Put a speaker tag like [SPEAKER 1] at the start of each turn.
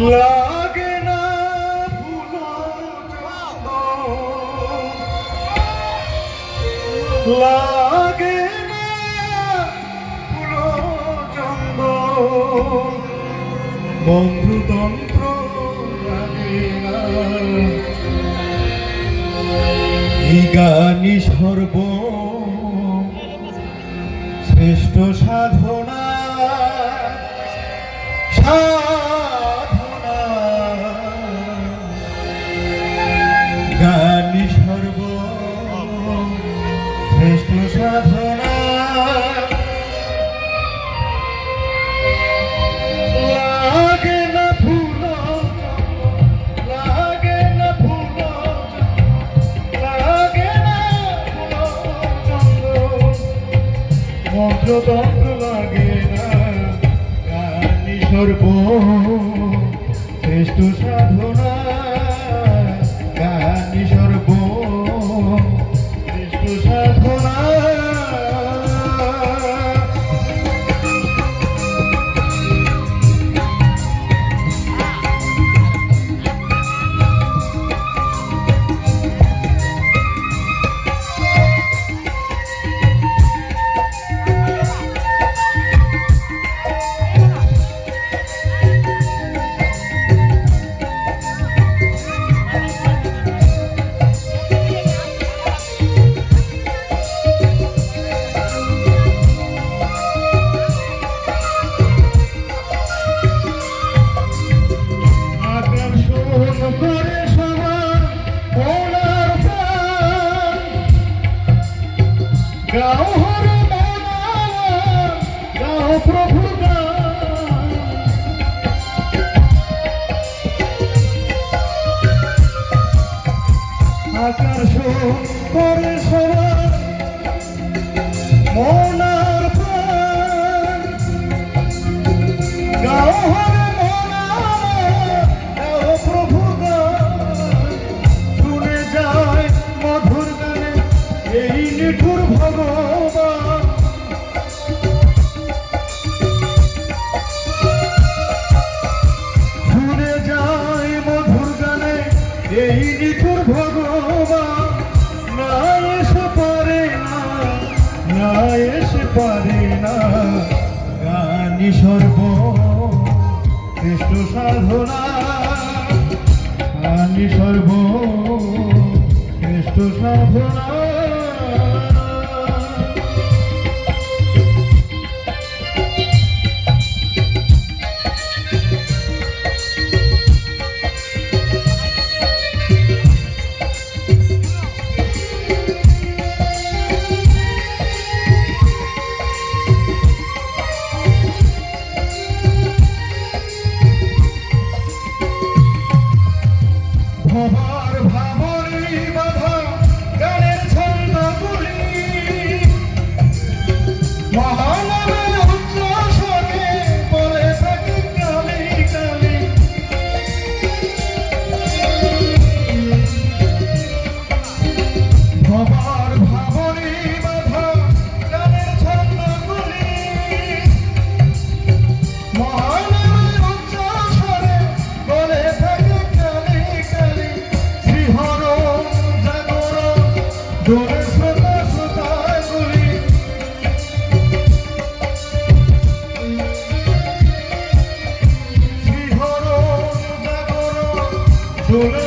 [SPEAKER 1] লাগে না ফুলো লাগে না ফুলো চন্দ বন্ধুতন্ত্র লাগে না এই গানই সর্ব শ্রেষ্ঠ সাধনা সাধনা গানই সর্ব শ্রেষ্ঠ সাধনা লাগে না ফুল লাগে না ফুল লাগে না মন্ত্রতন্ত্র লাগে না গানই সর্ব শ্রেষ্ঠ সাধনা গানই সর্ব শ্রেষ্ঠ সাধনা গাও হরে গাও প্রভু আকর্ষণ করে সবার মনার প্রাণ গাও হরে গাও প্রভু শুনে যায় মধুর গানে এই নিঠুর ভগবান শুনে যায় মধুর গানে এই নিঠুর ভগবান না এসে পারে না না এসে পারে না গানই সর্ব শ্রেষ্ঠ সাধনা গানই সর্ব শ্রেষ্ঠ সাধনা ভবার ভাবরি বাধা গানের ছন্দগুলি মহানবে উচ্চ স্বরে বলে থাকে কালি কালি ভবার ভাবরি বাধা গানের ছন্দগুলি মহানবে উচ্চ স্বরে বলে থাকে জোরে শ্রোতা শ্রোতাগুলি শিহরণ জাগরণ জোরে